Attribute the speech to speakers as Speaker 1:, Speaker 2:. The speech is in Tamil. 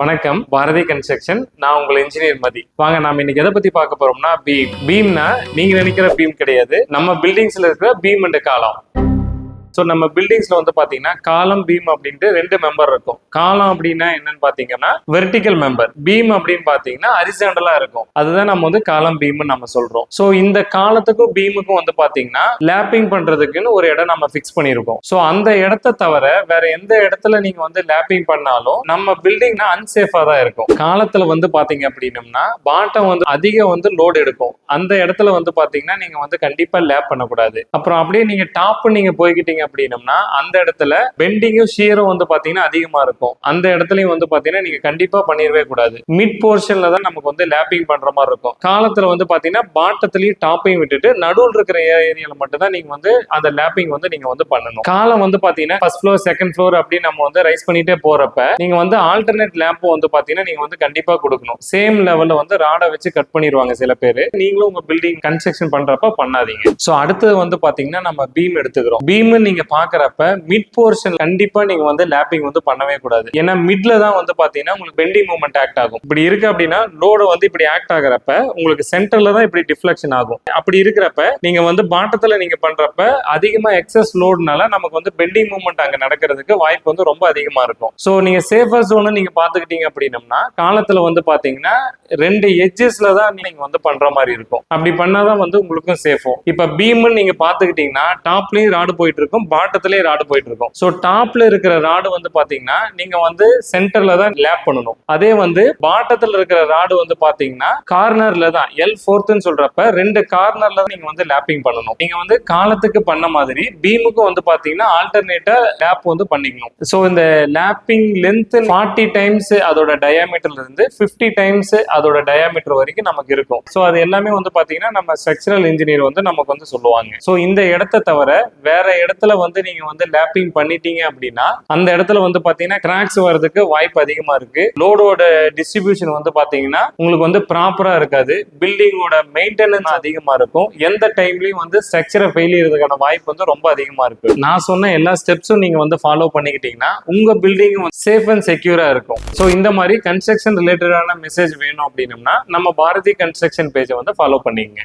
Speaker 1: வணக்கம், பாரதி கன்ஸ்ட்ரக்ஷன். நான் உங்கள் இன்ஜினியர் மதி. வாங்க நாம இன்னைக்கு எதை பத்தி பார்க்க போறோம்னா பீம்னா நீங்க நினைக்கிற பீம் கிடையாது. நம்ம பில்டிங்ஸ்ல இருக்கிற பீம் அண்ட் காலம். ஸோ நம்ம பில்டிங்ஸ்ல வந்து பாத்தீங்கன்னா காலம் பீம் அப்படின்ட்டு ரெண்டு மெம்பர் இருக்கும். காலம் அப்படின்னா என்னன்னு பாத்தீங்கன்னா வெர்டிக்கல் மெம்பர், பீம் அப்படின்னு பாத்தீங்கன்னா ஹரிசாண்டலா இருக்கும். அதுதான் நம்ம வந்து காலம் பீம்னு நம்ம சொல்றோம். ஸோ இந்த காலத்துக்கும் பீமுக்கும் வந்து பாத்தீங்கன்னா லேப்பிங் பண்றதுக்குன்னு ஒரு இடம் நம்ம ஃபிக்ஸ் பண்ணியிருக்கோம். ஸோ அந்த இடத்த தவிர வேற எந்த இடத்துல நீங்க வந்து லேப்பிங் பண்ணாலும் நம்ம பில்டிங்னா அன்சேஃபா தான் இருக்கும். காலத்துல வந்து பாத்தீங்க அப்படின்னம்னா பாட்டம் வந்து அதிகம் வந்து லோடு எடுக்கும். அந்த இடத்துல வந்து பாத்தீங்கன்னா நீங்க வந்து கண்டிப்பா லேப் பண்ணக்கூடாது. அப்புறம் அப்படியே நீங்க டாப் நீங்க போய்கிட்டீங்க அப்படின்னம்னா அந்த இடத்துல பெண்டிங்கும் ஷியரும் வந்து பாத்தீங்கன்னா அதிகமா இருக்கும். அந்த இடத்துலயும் வந்து பாத்தீங்கன்னா நீங்க கண்டிப்பா பண்ணிடவே கூடாது. மிட் போர்ஷன்ல தான் நமக்கு வந்து லேப்பிங் பண்ற மாதிரி இருக்கும். காலத்துல வந்து பாத்தீங்கன்னா பாட்டத்திலயும் டாப்பையும் விட்டுட்டு நடுவில் இருக்கிற ஏரியால மட்டும் தான் நீங்க வந்து அந்த லேப்பிங் வந்து நீங்க வந்து பண்ணணும். காலம் வந்து பாத்தீங்கன்னா ஃபர்ஸ்ட் ஃப்ளோர் செகண்ட் ஃப்ளோர் அப்படின்னு நம்ம வந்து ரைஸ் பண்ணிட்டே போறப்ப நீங்க வந்து ஆல்டர்னேட் லேம்பும் வந்து பாத்தீங்கன்னா நீங்க வந்து கண்டிப்பா கொடுக்கணும். சேம் லெவல்ல வந்து ராடை வச்சு கட் பண்ணிடுவாங்க சில பேர். நீங்களும் உங்க பில்டிங் கன்ஸ்ட்ரக்ஷன் பண்றப்ப பண்ணாதீங்க. சோ அடுத்தது வந்து பாத்தீங்கன்னா நம்ம பீம் எடுத்துக்கிறோம். பீம் நீங்க பாக்குறப்ப மிட் போர்ஷன் கண்டிப்பா நீங்க வந்து லேப்பிங் வந்து பண்ணவே கூடாது. ஏன்னா மிட்ல தான் வந்து பாத்தீங்கன்னா உங்களுக்கு பெண்டிங் மூவ்மெண்ட் ஆக்ட் ஆகும். இப்படி இருக்கு அப்படின்னா லோடு வந்து இப்படி ஆக்ட் ஆகிறப்ப உங்களுக்கு சென்டர்ல தான் இப்படி டிஃப்ளெக்ஷன் ஆகும். அப்படி இருக்கிறப்ப நீங்க வந்து பாட்டத்துல நீங்க பண்றப்ப அதிகமா எக்ஸஸ் லோடுனால நமக்கு வந்து பெண்டிங் மூவ்மெண்ட் அங்க நடக்கிறதுக்கு வாய்ப்பு வந்து ரொம்ப அதிகமா இருக்கும். சோ நீங்க சேஃபர் ஜோன் நீங்க பாத்துக்கிட்டீங்க அப்படின்னம்னா காலத்துல வந்து பாத்தீங்கன்னா ரெண்டு எட்ஜஸ்ல தான் நீங்க வந்து பண்ற மாதிரி இருக்கும். அப்படி பண்ணாதான் வந்து உங்களுக்கும் சேஃபும். இப்ப பீம் நீங்க பாத்துக்கிட்டீங்கன்னா டாப்லயும் ராடு போயிட்டு இருக்கும், பாட்டத்திலே ராடு போயிட்டு இருக்கும். ஸோ டாப்ல இருக்கிற ராடு வந்து பாத்தீங்கன்னா நீங்க வந்து சென்டர்ல தான் லேப் பண்ணணும். அதே வந்து பாட்டத்தில் இருக்கிற ராடு வந்து பாத்தீங்கன்னா கார்னர்ல தான் L4ன்னு சொல்றப்ப ரெண்டு கார்னர்ல நீங்க வந்து லேப்பிங் பண்ணணும். நீங்க வந்து காலத்துக்கு பண்ண மாதிரி பீமுக்கும் வந்து பாத்தீங்கன்னா ஆல்டர்னேட்டா லேப் வந்து பண்ணிக்கணும். ஸோ இந்த லேப்பிங் லென்த் 40 டைம்ஸ் அதோட டயாமீட்டர்ல இருந்து 50 டைம்ஸ் அதோட டயாமீட்டர் வரைக்கும் நமக்கு இருக்கும். ஸோ அது எல்லாமே வந்து பாத்தீங்கன்னா நம்ம ஸ்ட்ரக்சரல் இன்ஜினியர் வந்து நமக்கு வந்து சொல்லுவாங்க. ஸோ இந்த இடத்த தவிர வேற இடத்துல வந்து நீங்க வந்து லேப்பிங் பண்ணிட்டீங்க அப்படின்னா அந்த இடத்துல வந்து பாத்தீங்கன்னா கிராக்ஸ் வரதுக்கு வாய்ப்பு அதிகமா இருக்கு. லோடோட டிஸ்ட்ரிபியூஷன் வந்து பாத்தீங்கன்னா உங்களுக்கு வந்து ப்ராப்பரா இருக்காது. பில்டிங்கோட மெயின்டெனன்ஸ் அதிகமா இருக்கும். எந்த டைம்லயும் வந்து ஸ்ட்ரக்சரை ஃபெயிலியறதுக்கான வாய்ப்பு வந்து ரொம்ப அதிகமா இருக்கு. நான் சொன்ன எல்லா ஸ்டெப்ஸும் நீங்க வந்து ஃபாலோ பண்ணிக்கிட்டீங்கன்னா உங்க பில்டிங் சேஃப் அண்ட் செக்யூரா இருக்கும். ஸோ இந்த மாதிரி கன்ஸ்ட்ரக்ஷன் ரிலேட்டடான மெசேஜ் வேணும் அப்படின்னம்னா நம்ம பாரதி கன்ஸ்ட்ரக்ஷன் பேஜை வந்து ஃபாலோ பண்ணிக்கங்க.